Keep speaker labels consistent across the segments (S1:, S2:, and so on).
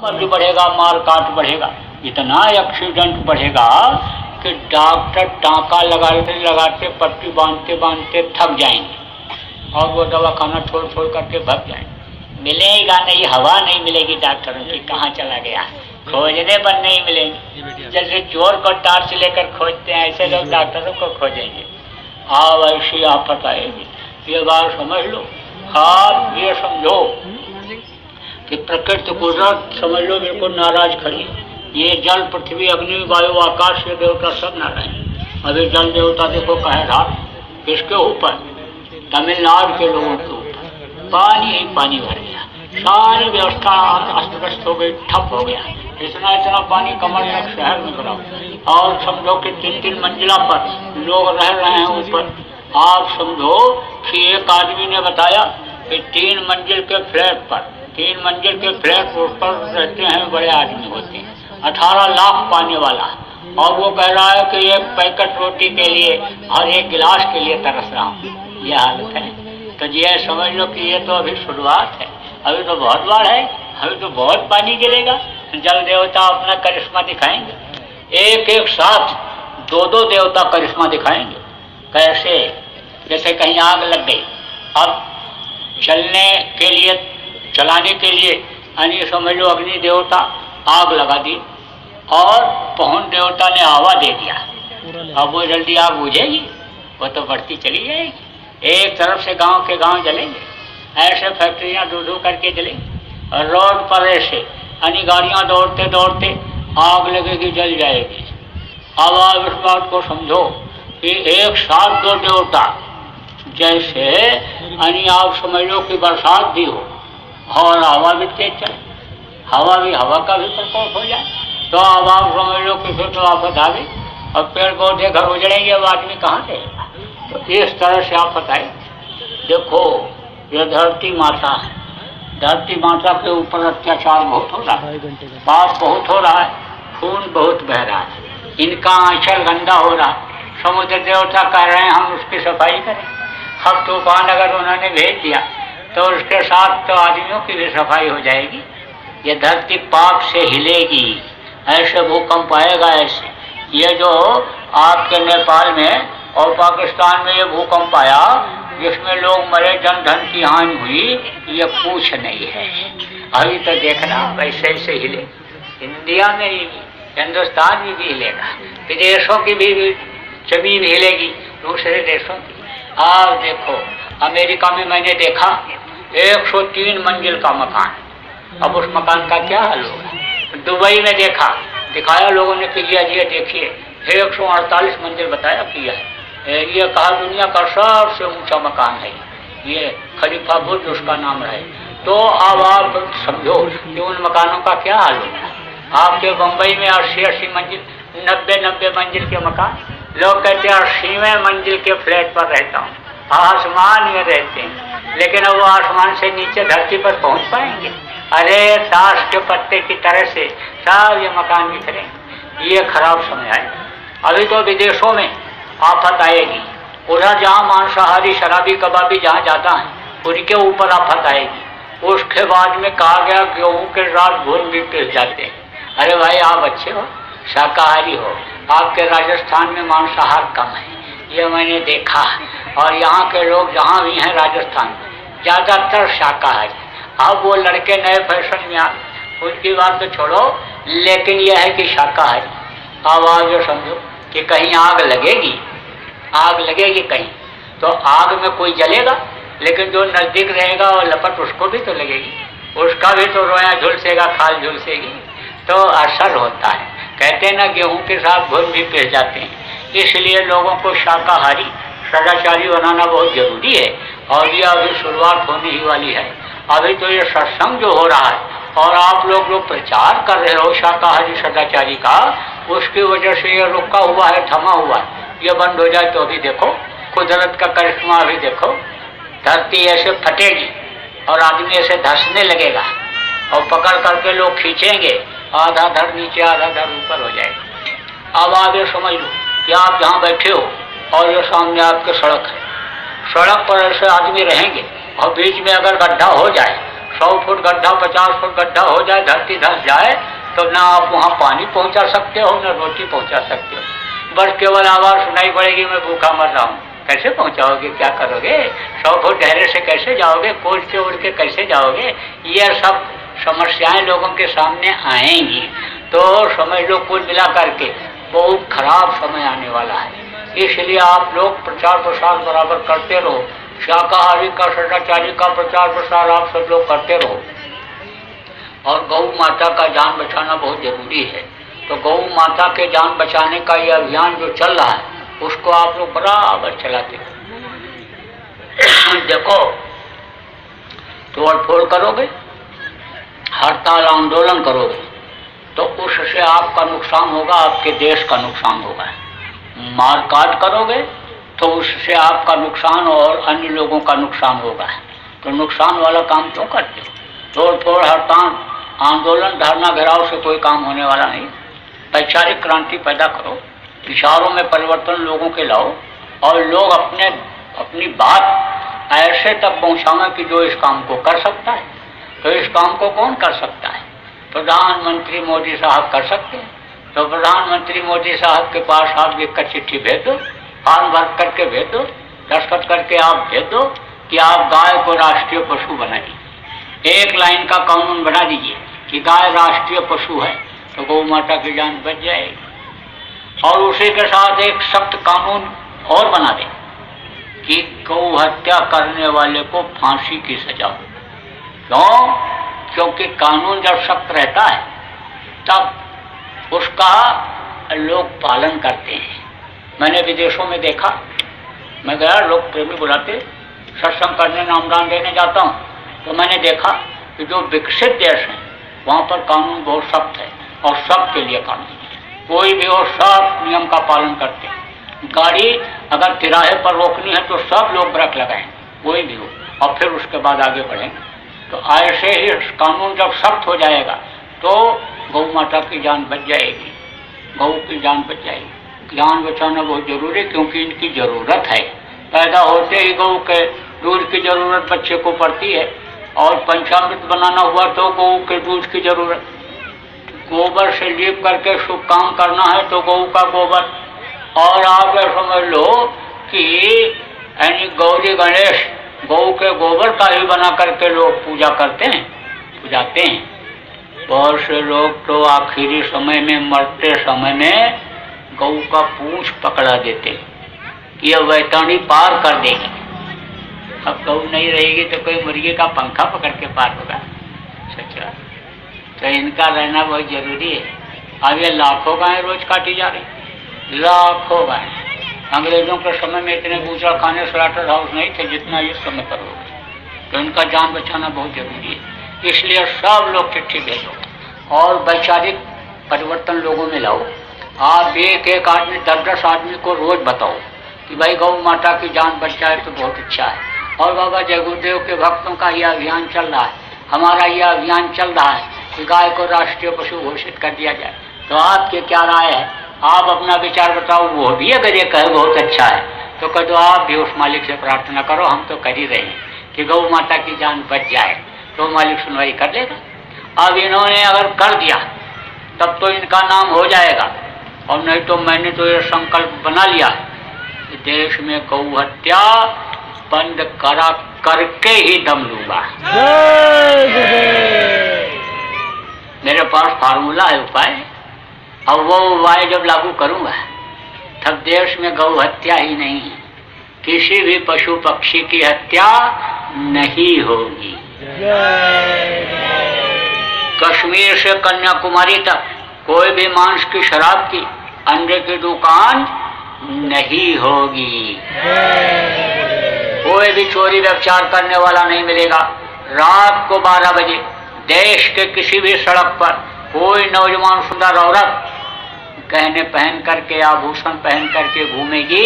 S1: मर्द बढ़ेगा, मार काट बढ़ेगा, इतना एक्सीडेंट बढ़ेगा कि डॉक्टर टाँका लगाते लगाते पट्टी बांधते बांधते थक जाएंगे और वो दवा खाना छोड़ छोड़ करके भाग जाएंगे। मिलेगा नहीं, हवा नहीं मिलेगी डॉक्टरों की, कहाँ चला गया, खोजने पर नहीं मिलेंगे। जैसे चोर को टार्च लेकर खोजते हैं ऐसे लोग डॉक्टरों को खोजेंगे। आओ ऐसी आफत आएगी, ये बात समझ लो। आप ये समझो कि प्रकृति कुदरत समझ लो बिल्कुल नाराज खड़ी। ये जल पृथ्वी अग्नि वायु आकाश ये देवता सब नाराज। अभी जल देवता देखो कहे रहा किसके ऊपर, तमिलनाडु के लोगों के ऊपर पानी ही पानी भर गया, सारी व्यवस्था अस्त व्यस्त हो गई, ठप हो गया। इतना पानी कमर तक शहर में भरा और समझो कि 3-3 मंजिला पर लोग रह रहे हैं ऊपर। आप समझो कि एक आदमी ने बताया कि 3 मंजिल के फ्लैट पर 3 मंजिल के फ्लैट पर रहते हैं बड़े आदमी होते हैं, 18 लाख पाने वाला, और वो कह रहा है कि एक पैकेट रोटी के लिए और एक गिलास के लिए तरस रहा हूँ। यह हालत है। तो ये समझ लो कि ये तो अभी शुरुआत है, अभी तो बहुत बार है, अभी तो बहुत पानी गिरेगा। जल देवता अपना करिश्मा दिखाएंगे, एक एक साथ 2-2 देवता करिश्मा दिखाएंगे। कैसे? जैसे कहीं आग लग गई, अब चलने के लिए चलाने के लिए यानी समझ लो अग्नि देवता आग लगा दी और पवन देवता ने आवा दे दिया। अब वो जल्दी आग बुझेगी, वो तो बढ़ती चली जाएगी। एक तरफ से गांव के गांव जलेंगे, ऐसे फैक्ट्रियां दो करके जलेंगी और रोड पर ऐसे यानी गाड़ियां दौड़ते दौड़ते आग लगेगी, जल जाएगी। अब आप इस बात को समझो कि एक साथ 2 देवता, जैसे यानी आप समझ लो कि बरसात भी हो और हवा भी तेज चले, हवा का भी प्रकोप हो जाए, तो अब आप समझ लो कि फिर तो आफत आ गई और पेड़ पौधे घर उजड़ेंगे, अब आदमी कहाँ रहेगा। तो इस तरह से आफत आई। देखो ये धरती माता है, धरती माता के ऊपर अत्याचार बहुत हो रहा है, पाप बहुत हो रहा है, खून बहुत बह रहा है, इनका आंचल गंदा हो रहा है। समुद्र देवता कह रहे हैं हम उसकी सफाई करें। अब तूफान अगर उन्होंने भेज दिया तो उसके साथ तो आदमियों की भी सफाई हो जाएगी। ये धरती पाप से हिलेगी, ऐसे भूकंप आएगा। ऐसे ये जो आपके नेपाल में और पाकिस्तान में ये भूकंप आया जिसमें लोग मरे, जन धन की हानि हुई, ये कुछ नहीं है। अभी तो देखना वैसे ऐसे हिले, इंडिया में ही, हिंदुस्तान में भी हिलेगा, विदेशों की भी जमीन हिलेगी, दूसरे देशों की। आप देखो अमेरिका में मैंने देखा 103 मंजिल का मकान, अब उस मकान का क्या हाल होगा। दुबई में देखा, दिखाया लोगों ने कि ये देखिए 148 मंजिल बताया किया है, ये कहा दुनिया का सबसे ऊंचा मकान है, ये खलीफा बुर्ज उसका नाम है। तो अब आप समझो कि उन मकानों का क्या हाल होगा। आपके बम्बई में 80-80 मंजिल, 90-90 मंजिल के मकान, लोग कहते हैं 80वें मंजिल के फ्लैट पर रहता हूँ, आसमान में रहते हैं, लेकिन अब वो आसमान से नीचे धरती पर पहुँच पाएंगे? अरे ताश के पत्ते की तरह से सब ये मकान बिखरेंगे। ये खराब समय आए। अभी तो विदेशों में आफत आएगी, उधर जहाँ मांसाहारी शराबी कबाबी जहाँ जाता है उनके ऊपर आफत आएगी। उसके बाद में कहा गया गेहूँ के रात घुन भी पिस जाते हैं। अरे भाई आप अच्छे हो, शाकाहारी हो, आपके राजस्थान में मांसाहार कम है, ये मैंने देखा। और यहाँ के लोग जहाँ भी हैं राजस्थान में ज़्यादातर शाकाहारी। अब वो लड़के नए फैशन में आ, उनकी बात तो छोड़ो, लेकिन यह है कि शाकाहारी। अब आप जो समझो कि कहीं आग लगेगी कहीं, तो आग में कोई जलेगा, लेकिन जो नज़दीक रहेगा और लपट उसको भी तो लगेगी, उसका भी तो रोया झुलसेगा, खाल झुलसेगी, तो असर होता है। कहते हैं ना गेहूं के साथ घुन भी पिस जाते हैं। इसलिए लोगों को शाकाहारी सदाचारी बनाना बहुत जरूरी है, और ये अभी शुरुआत होने ही वाली है। अभी तो ये सत्संग जो हो रहा है और आप लोग जो प्रचार कर रहे हो शाकाहारी सदाचारी का, उसकी वजह से ये रुका हुआ है, थमा हुआ है। ये बंद हो जाए तो अभी देखो कुदरत का करिश्मा, अभी देखो धरती ऐसे फटेगी और आदमी ऐसे धंसने लगेगा और पकड़ करके लोग खींचेंगे, आधा धड़ नीचे आधा धड़ ऊपर हो जाएगा। अब आप ये समझ लो कि आप जहाँ बैठे हो और ये सामने आपके सड़क है, सड़क पर ऐसे आदमी रहेंगे और बीच में अगर गड्ढा हो जाए, 100 फुट गड्ढा 50 फुट गड्ढा हो जाए, धरती धस जाए, तो ना आप वहाँ पानी पहुँचा सकते हो न रोटी पहुँचा सकते हो। बस केवल आवाज़ सुनाई पड़ेगी, मैं भूखा मर रहा हूँ। कैसे पहुँचाओगे, क्या करोगे? 100 फुट गहरे से कैसे जाओगे? कूद के उड़ के कैसे जाओगे? ये सब समस्याएं लोगों के सामने आएंगी। तो समझ लो कुल मिला करके बहुत खराब समय आने वाला है। इसलिए आप लोग प्रचार प्रसार बराबर करते रहो। शाकाहारी का सदाचारी का प्रचार प्रसार आप सब लोग करते रहो। और गौ माता का जान बचाना बहुत जरूरी है। तो गौ माता के जान बचाने का ये अभियान जो चल रहा है उसको आप लोग बराबर चलाते हो। देखो, तोड़ फोड़ करोगे, हड़ताल आंदोलन करोगे तो उससे आपका नुकसान होगा, आपके देश का नुकसान होगा। मारकाट करोगे तो उससे आपका नुकसान और अन्य लोगों का नुकसान होगा। तो नुकसान वाला काम क्यों करते हो? तोड़ फोड़ हड़ताल आंदोलन धरना घेराव से कोई काम होने वाला नहीं। वैचारिक क्रांति पैदा करो, विचारों में परिवर्तन लोगों के लाओ और लोग अपनी बात ऐसे तक पहुँचाना कि जो इस काम को कर सकता है। तो इस काम को कौन कर सकता है? प्रधानमंत्री मोदी साहब कर सकते हैं। तो प्रधानमंत्री मोदी साहब के पास आप लिखकर चिट्ठी भेज दो, फॉर्म भर करके भेज दो, दस्तखत करके आप भेज दो कि आप गाय को राष्ट्रीय पशु बनाइए। एक लाइन का कानून बना दीजिए कि गाय राष्ट्रीय पशु है, तो गौ माता की जान बच जाएगी। और उसी के साथ एक सख्त कानून और बना दें कि गौ हत्या करने वाले को फांसी की सजा हो। क्यों? क्योंकि कानून जब सख्त रहता है तब उसका लोग पालन करते हैं। मैंने विदेशों में देखा, मैं गया, लोग प्रेमी बुलाते, सत्संग करने नामदान देने जाता हूँ, तो मैंने देखा कि जो विकसित देश हैं वहाँ पर कानून बहुत सख्त है और सबके लिए कानून, कोई भी हो सब नियम का पालन करते हैं। गाड़ी अगर तिराहे पर रोकनी है तो सब लोग ब्रेक लगाएं, कोई भी हो, और फिर उसके बाद आगे बढ़ेंगे। तो ऐसे ही कानून जब सख्त हो जाएगा तो गौ माता की जान बच जाएगी, गौ की जान बच जाएगी। जान बचाना बहुत जरूरी है क्योंकि इनकी ज़रूरत है। पैदा होते ही गौ के दूध की ज़रूरत बच्चे को पड़ती है, और पंचामृत बनाना हुआ तो गौ के दूध की ज़रूरत। गोबर से लीप करके शुभ काम करना है तो गौ का गोबर। और आप समझ लो कि यानी गौरी गणेश गौ के गोबर का ही बना करके लोग पूजा करते हैं, पूजाते हैं। बहुत से लोग तो आखिरी समय में, मरते समय में गौ का पूंछ पकड़ा देते कि यह वैतरणी पार कर देगी। अब गौ नहीं रहेगी तो कोई मुर्गी का पंखा पकड़ के पार होगा। सच्चा, तो इनका रहना बहुत जरूरी है। अब ये लाखों गायें रोज काटी जा रही, लाखों गायें। अंग्रेजों के समय में इतने बूचड़ा खाने स्लॉटर हाउस नहीं थे जितना इस समय करोगे। तो इनका जान बचाना बहुत जरूरी है। इसलिए सब लोग चिट्ठी भेजो और वैचारिक परिवर्तन लोगों में लाओ। आप एक एक आदमी 10-10 आदमी को रोज बताओ कि भाई गौ माता की जान बच जाए तो बहुत अच्छा है। और बाबा जय गुरुदेव के भक्तों का यह अभियान चल रहा है, हमारा यह अभियान चल रहा है कि गाय को राष्ट्रीय पशु घोषित कर दिया जाए। तो आपके क्या राय है? आप अपना विचार बताओ। वो भी अगर ये कहे बहुत अच्छा है तो कह दो आप भी उस मालिक से प्रार्थना करो, हम तो कर ही रहे हैं कि गौ माता की जान बच जाए, तो मालिक सुनवाई कर लेगा। अब इन्होंने अगर कर दिया तब तो इनका नाम हो जाएगा, और नहीं तो मैंने तो ये संकल्प बना लिया कि देश में गौ हत्या बंद करके ही दम लूंगा। मेरे पास फार्मूला है, उपाय। और वो उपाय जब लागू करूंगा तब देश में गौ हत्या ही नहीं है, किसी भी पशु पक्षी की हत्या नहीं होगी। कश्मीर से कन्याकुमारी तक कोई भी मांस की, शराब की, अंडे की दुकान नहीं होगी। कोई भी चोरी व्यभिचार करने वाला नहीं मिलेगा। रात को 12 बजे देश के किसी भी सड़क पर कोई नौजवान सुंदर औरत गहने पहन करके, आभूषण पहन करके घूमेगी,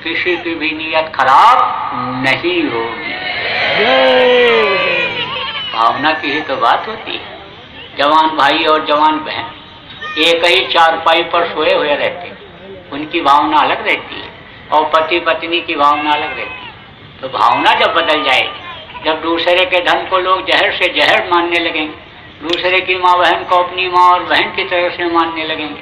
S1: किसी की भी नीयत खराब नहीं होगी। भावना की ही तो बात होती है। जवान भाई और जवान बहन एक ही चारपाई पर सोए हुए रहते, उनकी भावना अलग रहती है, और पति पत्नी की भावना अलग रहती है। तो भावना जब बदल जाएगी जब दूसरे के धन को लोग जहर से जहर मानने लगेंगे, दूसरे की माँ बहन को अपनी माँ और बहन की तरह से मानने लगेंगे,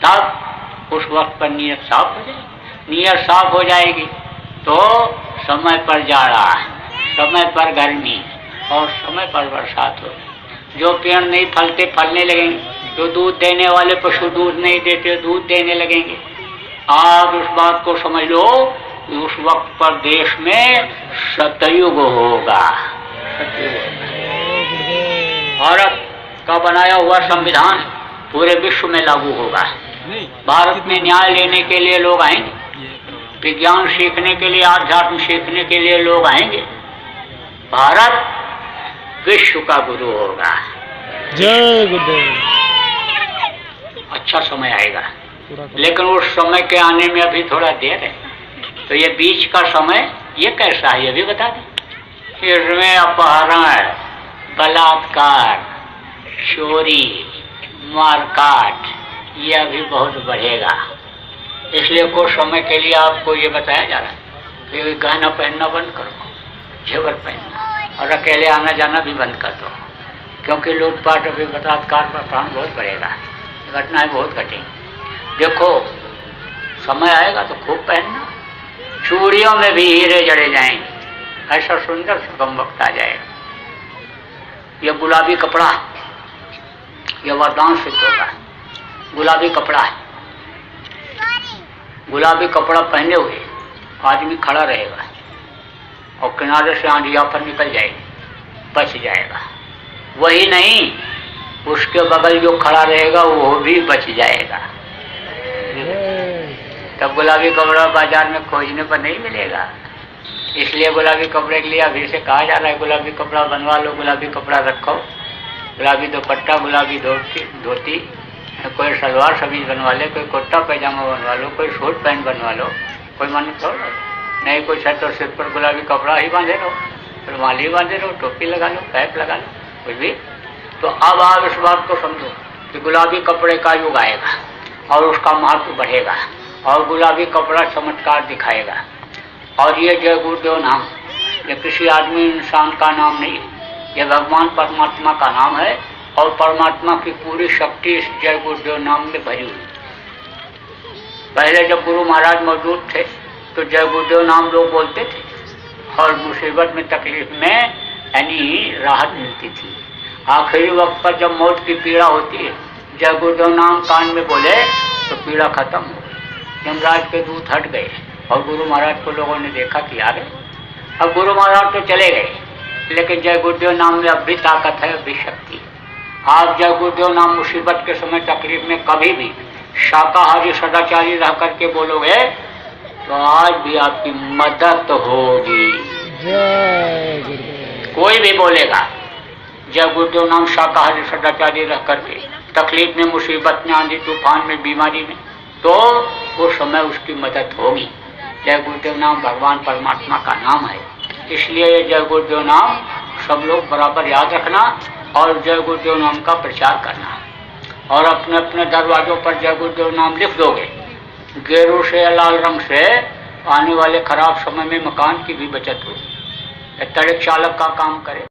S1: तब उस वक्त पर नीयत साफ हो जाएगी। नीयत साफ हो जाएगी तो समय पर जाड़ा, समय पर गर्मी और समय पर बरसात होगी। जो पेड़ नहीं फलते फलने लगेंगे, जो दूध देने वाले पशु दूध नहीं देते दूध देने लगेंगे। आप उस बात को समझ लो, उस वक्त पर देश में सतयुग होगा। भारत का बनाया हुआ संविधान पूरे विश्व में लागू होगा। भारत में न्याय लेने के लिए लोग आएंगे, विज्ञान सीखने के लिए, आध्यात्म सीखने के लिए लोग आएंगे। भारत विश्व का गुरु होगा।
S2: जय गुरुदेव।
S1: अच्छा समय आएगा, लेकिन उस समय के आने में अभी थोड़ा देर है। तो ये बीच का समय ये कैसा है ये भी बता दें। इसमें अपहरण, बलात्कार, चोरी, मारकाट ये अभी बहुत बढ़ेगा। इसलिए कुछ समय के लिए आपको ये बताया जा रहा है कि गहना पहनना बंद करो, जेवर पहनना, और अकेले आना जाना भी बंद कर दो, क्योंकि लूटपाट अभी बलात्कार पर प्राण बहुत बढ़ेगा, घटनाएं बहुत घटेंगी। देखो समय आएगा तो खूब पहनना, चूड़ियों में भी हीरे जड़े जाएंगे, ऐसा सुंदर सुगम वक्त आ जाएगा। यह गुलाबी कपड़ा यह वरदान सिद्ध होगा। गुलाबी कपड़ा है, गुलाबी कपड़ा पहने हुए आदमी खड़ा रहेगा और किनारे से आंधी पर निकल जाएगी, बच जाएगा। वही नहीं, उसके बगल जो खड़ा रहेगा वो भी बच जाएगा। तब गुलाबी कपड़ा बाजार में खोजने पर नहीं मिलेगा। इसलिए गुलाबी कपड़े के लिए अभी से कहा जा रहा है गुलाबी कपड़ा बनवा लो, गुलाबी कपड़ा रखो, गुलाबी दुपट्टा, गुलाबी धोती, कोई सलवार समीज बनवा ले, कोई कुर्ता पैजामा बनवा लो, कोई सूट पैंट बनवा लो, कोई मन तो नहीं, कोई छत और सिर पर गुलाबी कपड़ा ही बांधे रहो, रुमाल ही बांधे रहो, टोपी लगा लो, कैप लगा लो, कुछ भी। तो अब आप इस बात को समझो कि गुलाबी कपड़े का युग आएगा और उसका महत्व बढ़ेगा और गुलाबी कपड़ा चमत्कार दिखाएगा। और ये जय गुरुदेव नाम ये किसी आदमी इंसान का नाम नहीं है, ये भगवान परमात्मा का नाम है और परमात्मा की पूरी शक्ति इस जय गुरुदेव नाम में भरी हुई। पहले जब गुरु महाराज मौजूद थे तो जय गुरुदेव नाम लोग बोलते थे और मुसीबत में, तकलीफ में यानी राहत मिलती थी। आखिरी वक्त पर जब मौत की पीड़ा होती है, जय गुरुदेव नाम कान में बोले तो पीड़ा खत्म हो गई। यमराज के दूत हट गए और गुरु महाराज को लोगों ने देखा कि आ गए। अब गुरु महाराज तो चले गए, लेकिन जय गुरुदेव नाम में अब भी ताकत है, अब भी शक्ति है। आप जय गुरुदेव नाम मुसीबत के समय, तकलीफ में कभी भी शाकाहारी सदाचारी रह करके बोलोगे तो आज भी आपकी मदद होगी। कोई भी बोलेगा जय गुरुदेव नाम शाकाहारी सदाचारी रह करके तकलीफ में, मुसीबत में, आंधी तूफान में, बीमारी में, तो उस समय उसकी मदद होगी। जय गुरुदेव नाम भगवान परमात्मा का नाम है, इसलिए ये जय गुरुदेव नाम सब लोग बराबर याद रखना और जय गुरुदेव नाम का प्रचार करना। और अपने अपने दरवाजों पर जय गुरुदेव नाम लिख दोगे गेरू से या लाल रंग से, आने वाले खराब समय में मकान की भी बचत होगी। तड़क चालक का काम करे।